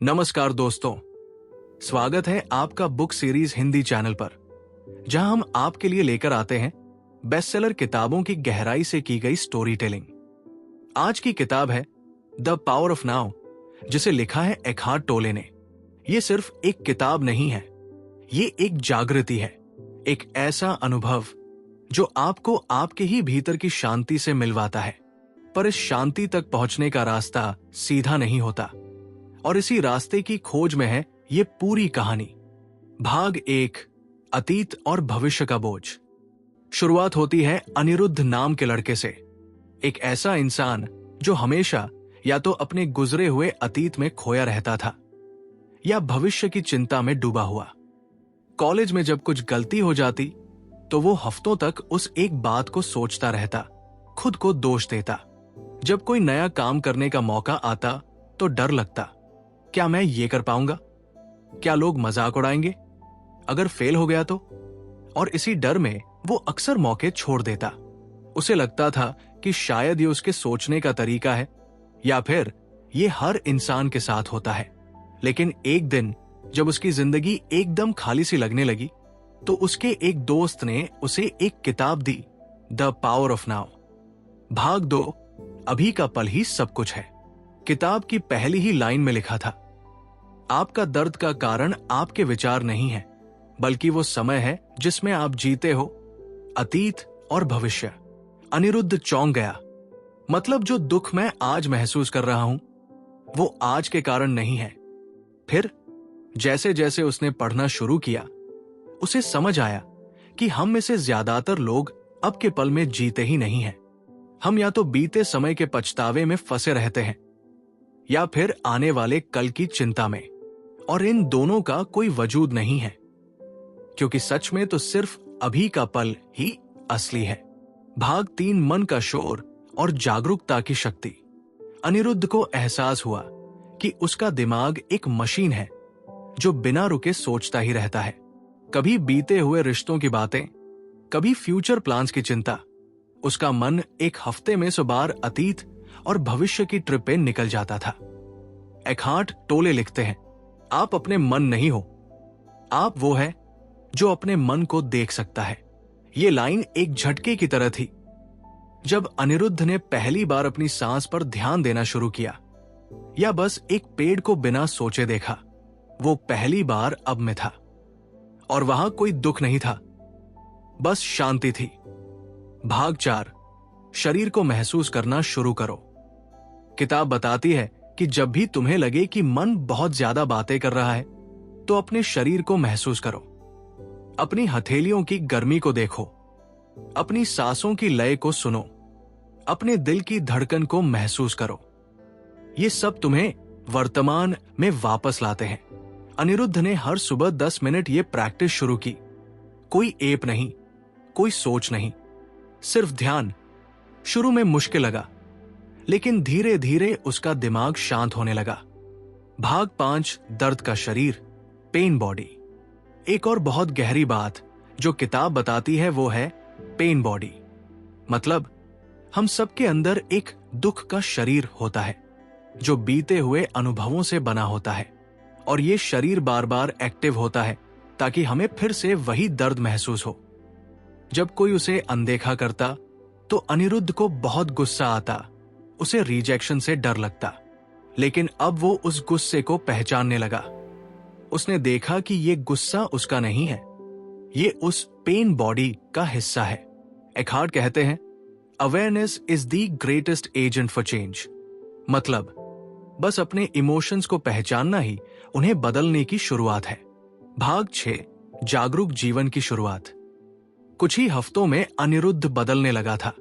नमस्कार दोस्तों, स्वागत है आपका बुक सीरीज हिंदी चैनल पर, जहां हम आपके लिए लेकर आते हैं बेस्टसेलर किताबों की गहराई से की गई स्टोरी टेलिंग। आज की किताब है द पावर ऑफ नाउ, जिसे लिखा है एकहार्ट टोले ने। यह सिर्फ एक किताब नहीं है, ये एक जागृति है, एक ऐसा अनुभव जो आपको आपके ही भीतर की शांति से मिलवाता है। पर इस शांति तक पहुंचने का रास्ता सीधा नहीं होता, और इसी रास्ते की खोज में है ये पूरी कहानी। भाग 1, अतीत और भविष्य का बोझ। शुरुआत होती है अनिरुद्ध नाम के लड़के से, एक ऐसा इंसान जो हमेशा या तो अपने गुजरे हुए अतीत में खोया रहता था या भविष्य की चिंता में डूबा हुआ। कॉलेज में जब कुछ गलती हो जाती तो वो हफ्तों तक उस एक बात को सोचता रहता, खुद को दोष देता। जब कोई नया काम करने का मौका आता तो डर लगता, क्या मैं ये कर पाऊंगा? क्या लोग मजाक उड़ाएंगे? अगर फेल हो गया तो? और इसी डर में वो अक्सर मौके छोड़ देता। उसे लगता था कि शायद ये उसके सोचने का तरीका है, या फिर ये हर इंसान के साथ होता है। लेकिन एक दिन जब उसकी जिंदगी एकदम खाली सी लगने लगी तो उसके एक दोस्त ने उसे एक किताब दी, द पावर ऑफ नाउ। भाग 2, अभी का पल ही सब कुछ है। किताब की पहली ही लाइन में लिखा था, आपका दर्द का कारण आपके विचार नहीं है, बल्कि वो समय है जिसमें आप जीते हो, अतीत और भविष्य। अनिरुद्ध चौंक गया। मतलब जो दुख मैं आज महसूस कर रहा हूं वो आज के कारण नहीं है। फिर जैसे जैसे उसने पढ़ना शुरू किया, उसे समझ आया कि हम में से ज्यादातर लोग अब के पल में जीते ही नहीं हैं। हम या तो बीते समय के पछतावे में फंसे रहते हैं या फिर आने वाले कल की चिंता में, और इन दोनों का कोई वजूद नहीं है, क्योंकि सच में तो सिर्फ अभी का पल ही असली है। भाग 3, मन का शोर और जागरूकता की शक्ति। अनिरुद्ध को एहसास हुआ कि उसका दिमाग एक मशीन है जो बिना रुके सोचता ही रहता है। कभी बीते हुए रिश्तों की बातें, कभी फ्यूचर प्लान्स की चिंता। उसका मन एक हफ्ते में 100 बार अतीत और भविष्य की ट्रिप पे निकल जाता था। एकहार्ट टोले लिखते हैं, आप अपने मन नहीं हो, आप वो है जो अपने मन को देख सकता है। ये लाइन एक झटके की तरह थी। जब अनिरुद्ध ने पहली बार अपनी सांस पर ध्यान देना शुरू किया, या बस एक पेड़ को बिना सोचे देखा, वो पहली बार अब में था। और वहां कोई दुख नहीं था, बस शांति थी। भाग 4, शरीर को महसूस करना शुरू करो। किताब बताती है कि जब भी तुम्हें लगे कि मन बहुत ज्यादा बातें कर रहा है, तो अपने शरीर को महसूस करो। अपनी हथेलियों की गर्मी को देखो, अपनी सांसों की लय को सुनो, अपने दिल की धड़कन को महसूस करो। ये सब तुम्हें वर्तमान में वापस लाते हैं। अनिरुद्ध ने हर सुबह 10 मिनट ये प्रैक्टिस शुरू की। कोई ऐप नहीं, कोई सोच नहीं, सिर्फ ध्यान। शुरू में मुश्किल लगा, लेकिन धीरे धीरे उसका दिमाग शांत होने लगा। भाग 5, दर्द का शरीर, पेन बॉडी। एक और बहुत गहरी बात जो किताब बताती है वो है पेन बॉडी। मतलब हम सबके अंदर एक दुख का शरीर होता है जो बीते हुए अनुभवों से बना होता है, और ये शरीर बार बार एक्टिव होता है ताकि हमें फिर से वही दर्द महसूस हो। जब कोई उसे अनदेखा करता तो अनिरुद्ध को बहुत गुस्सा आता, उसे रिजेक्शन से डर लगता। लेकिन अब वो उस गुस्से को पहचानने लगा। उसने देखा कि ये गुस्सा उसका नहीं है, ये उस पेन बॉडी का हिस्सा है। एकहार्ट कहते हैं, awareness is the greatest agent for change. मतलब बस अपने इमोशंस को पहचानना ही उन्हें बदलने की शुरुआत है। भाग 6, जागरूक जीवन की शुरुआत। कुछ ही हफ्तों में अनिरुद्ध बदलने लगा था।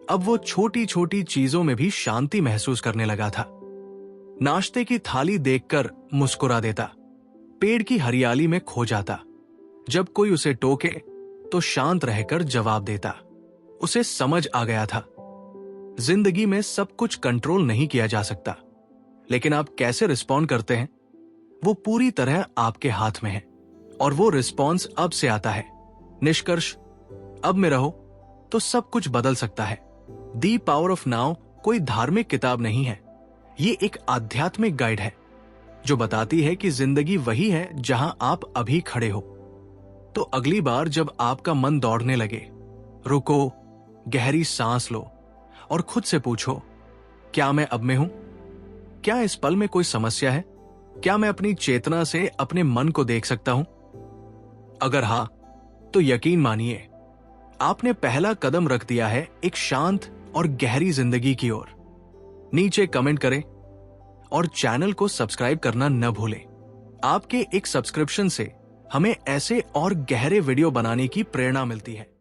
अब वो छोटी छोटी चीजों में भी शांति महसूस करने लगा था। नाश्ते की थाली देखकर मुस्कुरा देता, पेड़ की हरियाली में खो जाता। जब कोई उसे टोके तो शांत रहकर जवाब देता। उसे समझ आ गया था, जिंदगी में सब कुछ कंट्रोल नहीं किया जा सकता, लेकिन आप कैसे रिस्पॉन्ड करते हैं वो पूरी तरह आपके हाथ में है। और वो रिस्पॉन्स अब से आता है। निष्कर्ष, अब में रहो तो सब कुछ बदल सकता है। दी पावर ऑफ नाउ कोई धार्मिक किताब नहीं है, ये एक आध्यात्मिक गाइड है जो बताती है कि जिंदगी वही है जहां आप अभी खड़े हो। तो अगली बार जब आपका मन दौड़ने लगे, रुको, गहरी सांस लो और खुद से पूछो, क्या मैं अब में हूं? क्या इस पल में कोई समस्या है? क्या मैं अपनी चेतना से अपने मन को देख सकता हूं? अगर हां, तो यकीन मानिए, आपने पहला कदम रख दिया है एक शांत और गहरी जिंदगी की ओर। नीचे कमेंट करें और चैनल को सब्सक्राइब करना न भूलें। आपके एक सब्सक्रिप्शन से हमें ऐसे और गहरे वीडियो बनाने की प्रेरणा मिलती है।